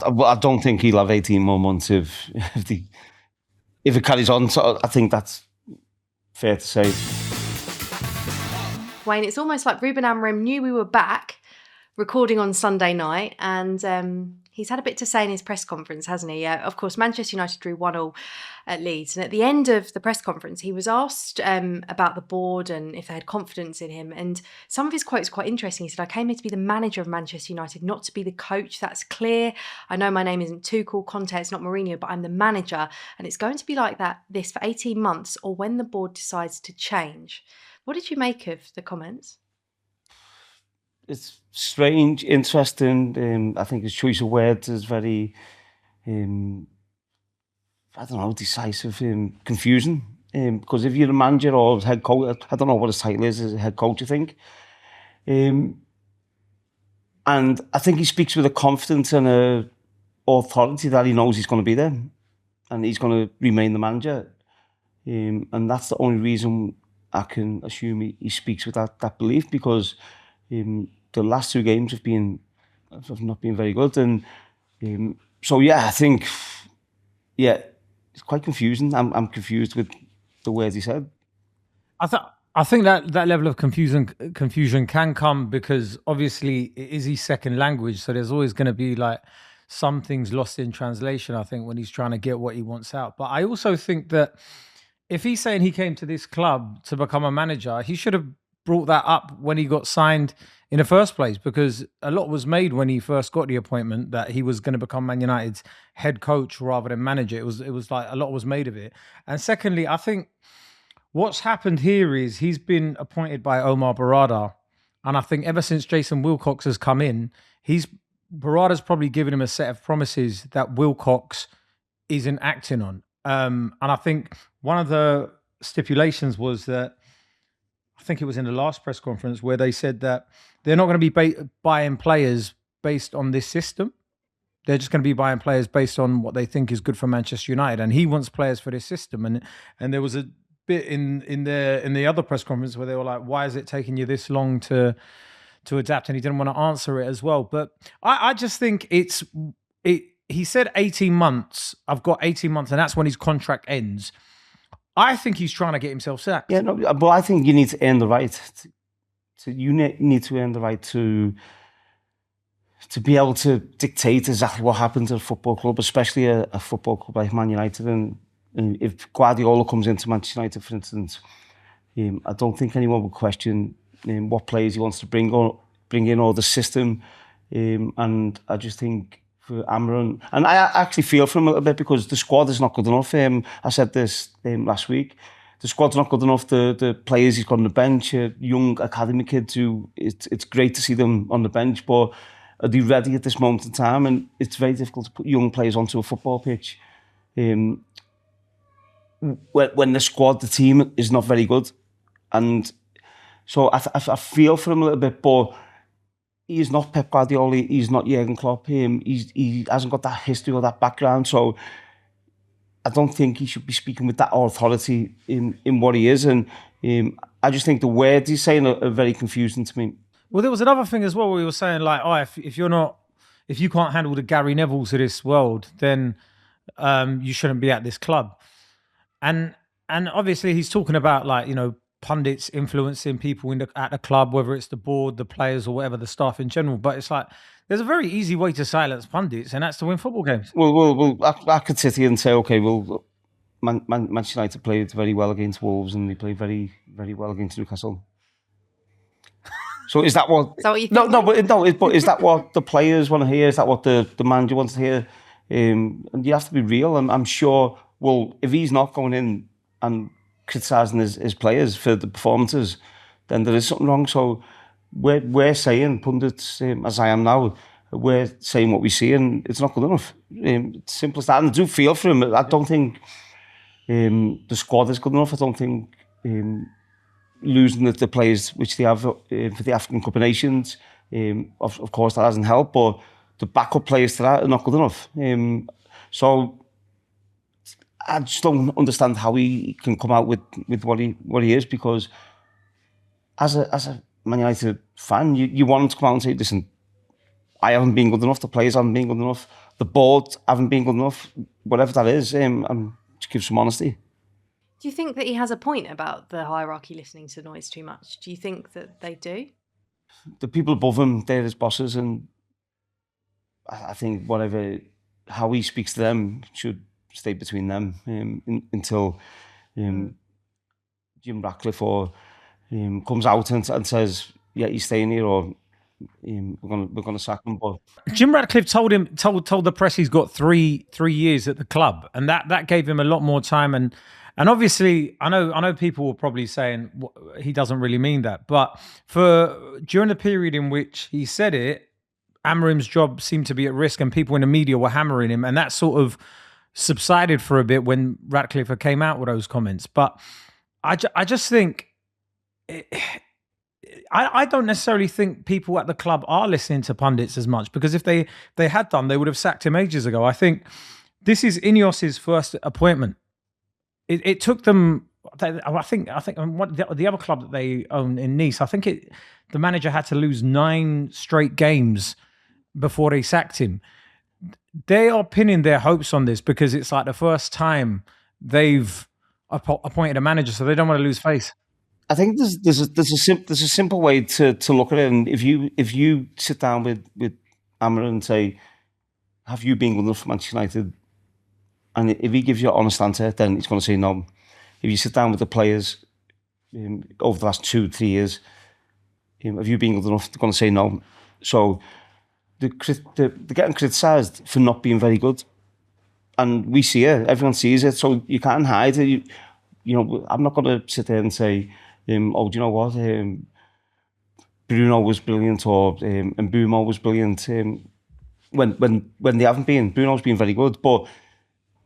I don't think he'll have 18 more months if it carries on. So I think that's fair to say. Wayne, it's almost like Ruben Amorim knew we were back recording on Sunday night, and he's had a bit to say in his press conference, hasn't he? Of course, Manchester United drew 1-1 at Leeds, and at the end of the press conference, he was asked about the board and if they had confidence in him, and some of his quotes are quite interesting. He said, "I came here to be the manager of Manchester United, not to be the coach. That's clear. I know my name isn't Tuchel, Conte, it's not Mourinho, but I'm the manager, and it's going to be like this for 18 months or when the board decides to change." What did you make of the comments? It's strange, interesting. I think his choice of words is very, decisive, confusing. Because if you're a manager or head coach, I don't know what his title is as a head coach, I think. And I think he speaks with a confidence and a authority that he knows he's going to be there and he's going to remain the manager. And that's the only reason I can assume he speaks with that belief, because the last two games have not been very good, and so I think it's quite confusing. I'm confused with the words he said. I think that level of confusion can come because obviously it is his second language, so there's always going to be like some things lost in translation, I think, when he's trying to get what he wants out. But I also think that if he's saying he came to this club to become a manager, he should have brought that up when he got signed in the first place, because a lot was made when he first got the appointment that he was going to become Man United's head coach rather than manager. It was like a lot was made of it. And secondly, I think what's happened here is he's been appointed by Omar Barada, and I think ever since Jason Wilcox has come in, Barada's probably given him a set of promises that Wilcox isn't acting on. And I think one of the stipulations was that, I think it was in the last press conference, where they said that they're not going to be buying players based on this system. They're just going to be buying players based on what they think is good for Manchester United. And he wants players for this system. And there was a bit in the other press conference where they were like, why is it taking you this long to adapt? And he didn't want to answer it as well. But I just think he said 18 months. I've got 18 months, and that's when his contract ends. I think he's trying to get himself sacked. Yeah, no, but I think you need to earn the right. You need to earn the right to be able to dictate exactly what happens at a football club, especially a football club like Man United. And if Guardiola comes into Manchester United, for instance, I don't think anyone would question what players he wants to bring in or the system. And I just think for Amorim, and I actually feel for him a little bit, because the squad is not good enough. I said this last week. The squad's not good enough. The players he's got on the bench, young academy kids who it's great to see them on the bench, but are they ready at this moment in time? And it's very difficult to put young players onto a football pitch when the squad, the team is not very good. And so I feel for him a little bit, but he's not Pep Guardiola, he's not Jurgen Klopp. He hasn't got that history or that background, so I don't think he should be speaking with that authority in what he is. And I just think the words he's saying are very confusing to me. Well, there was another thing as well where he was saying like, if you can't handle the Gary Nevilles of this world, then you shouldn't be at this club. And obviously he's talking about like, pundits influencing people at the club, whether it's the board, the players, or whatever, the staff in general. But it's like, there's a very easy way to silence pundits, and that's to win football games. Well, I could sit here and say, okay, well, Manchester United played very well against Wolves, and they played very, very well against Newcastle. So is that what? Is that what you think? But is that what the players want to hear? Is that what the manager wants to hear? And you have to be real. I'm sure. Well, if he's not going in and criticising his players for the performances, then there is something wrong. So we're saying, pundits, as I am now, we're saying what we see, and it's not good enough. It's simple as that. And I do feel for him. I don't think the squad is good enough. I don't think losing the players which they have for the African Cup of Nations, of course that hasn't helped, but the backup players to that are not good enough. So I just don't understand how he can come out with what he is, because as a Man United fan, you want him to come out and say, listen, I haven't been good enough, the players haven't been good enough, the board haven't been good enough, whatever that is, and to give some honesty. Do you think that he has a point about the hierarchy listening to noise too much? Do you think that they do? The people above him, they're his bosses, and I think how he speaks to them should stay between them until Jim Ratcliffe comes out and says, yeah, he's staying here, or we're gonna sack him. But Jim Ratcliffe told the press he's got three years at the club, and that gave him a lot more time. And obviously, I know people were probably saying he doesn't really mean that, but during the period in which he said it, Amorim's job seemed to be at risk, and people in the media were hammering him, and that sort of subsided for a bit when Ratcliffe came out with those comments. But I just think. I don't necessarily think people at the club are listening to pundits as much, because if they had done, they would have sacked him ages ago. I think this is Ineos's first appointment. It took them. I think the other club that they own in Nice, I think the manager had to lose 9 straight games before they sacked him. They are pinning their hopes on this because it's like the first time they've appointed a manager, so they don't want to lose face. I think there's a simple way to look at it, and if you sit down with Amarim and say, have you been good enough for Manchester United? And if he gives you an honest answer, then he's going to say no. If you sit down with the players over the last 2-3 years, have you been good enough? They're going to say no. So they're getting criticised for not being very good, and we see it. Everyone sees it, so you can't hide it. I'm not going to sit there and say, oh, do you know what? Bruno was brilliant, or and Mbeumo was brilliant. When they haven't been, Bruno's been very good, but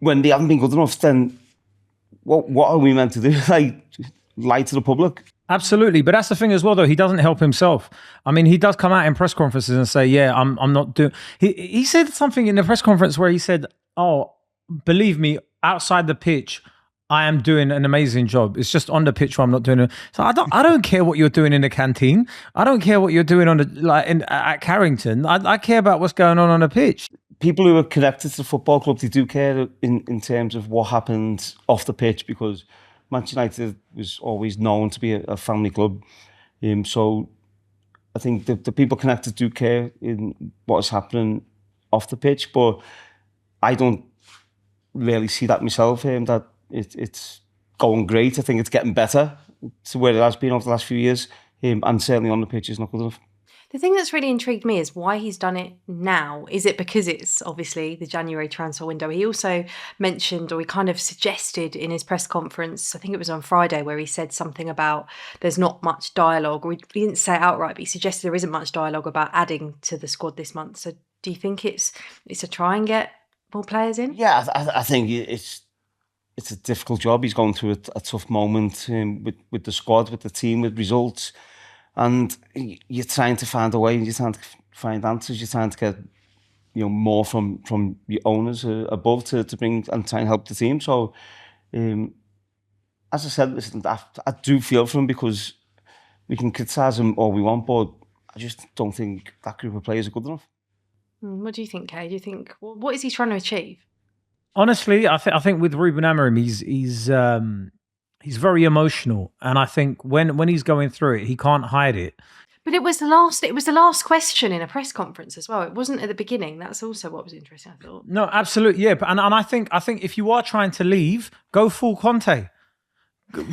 when they haven't been good enough, then what are we meant to do? Like, lie to the public? Absolutely, but that's the thing as well, though. He doesn't help himself. I mean, he does come out in press conferences and say, "Yeah, I'm not doing." He said something in the press conference where he said, "Oh, believe me, outside the pitch, I am doing an amazing job. It's just on the pitch where I'm not doing it." So I don't care what you're doing in the canteen. I don't care what you're doing at Carrington. I care about what's going on the pitch. People who are connected to the football club, they do care in terms of what happened off the pitch, because Manchester United was always known to be a family club. So I think the people connected do care in what is happening off the pitch, but I don't really see that myself. That it's going great. I think it's getting better to where it has been over the last few years, and certainly on the pitch is not good enough. The thing that's really intrigued me is why he's done it now. Is it because it's obviously the January transfer window? He also mentioned, or he kind of suggested in his press conference, I think it was on Friday, where he said something about there's not much dialogue, or he didn't say it outright, but he suggested there isn't much dialogue about adding to the squad this month. So do you think it's to try and get more players in? Yeah, I think it's a difficult job. He's going through a tough moment with the squad, with the team, with results. And you're trying to find a way, you're trying to find answers, you're trying to get more from your owners above to bring and try and help the team. So, as I said, listen, I do feel for him, because we can criticise him all we want, but I just don't think that group of players are good enough. What do you think, Kay? Do you think, what is he trying to achieve? Honestly, I think with Ruben Amorim, he's very emotional, and I think when he's going through it, he can't hide it. But it was the last question in a press conference as well. It wasn't at the beginning. That's also what was interesting, I thought. No, absolutely, yeah. And I think if you are trying to leave, go full Conte.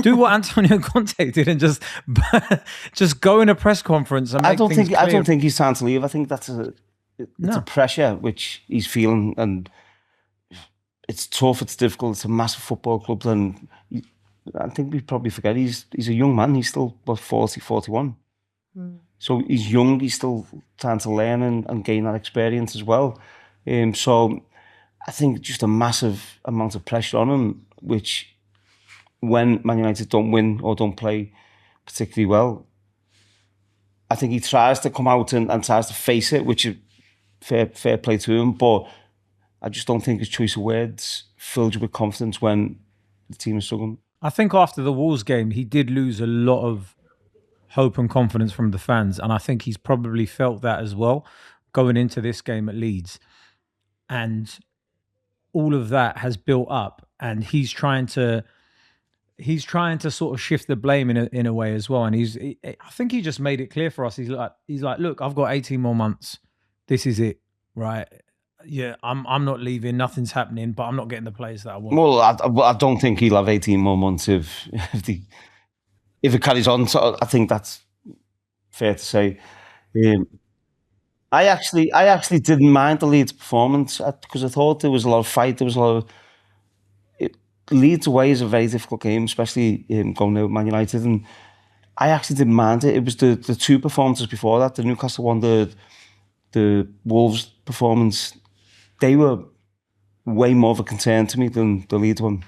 Do what Antonio Conte did and just go in a press conference and make things clear. I don't think he's trying to leave. I think that's a pressure which he's feeling, and it's tough. It's difficult. It's a massive football club, and I think we probably forget he's a young man. He's still 40, 41. So he's young. He's still trying to learn and gain that experience as well. So I think just a massive amount of pressure on him, which when Man United don't win or don't play particularly well, I think he tries to come out and tries to face it, which is fair play to him. But I just don't think his choice of words fills you with confidence when the team is struggling. I think after the Wolves game, he did lose a lot of hope and confidence from the fans. And I think he's probably felt that as well going into this game at Leeds. and all of that has built up, and he's trying to sort of shift the blame in a way as well. And I think he just made it clear for us. He's like, look, I've got 18 more months. This is it, right? Yeah, I'm not leaving. Nothing's happening, but I'm not getting the players that I want. Well, I don't think he'll have 18 more months if it carries on. So I think that's fair to say. I actually didn't mind the Leeds performance because I thought there was a lot of fight. There was a lot of Leeds away is a very difficult game, especially going out with Man United, and I actually didn't mind it. It was the two performances before that, the Newcastle one, the Wolves performance. They were way more of a concern to me than the Leeds one.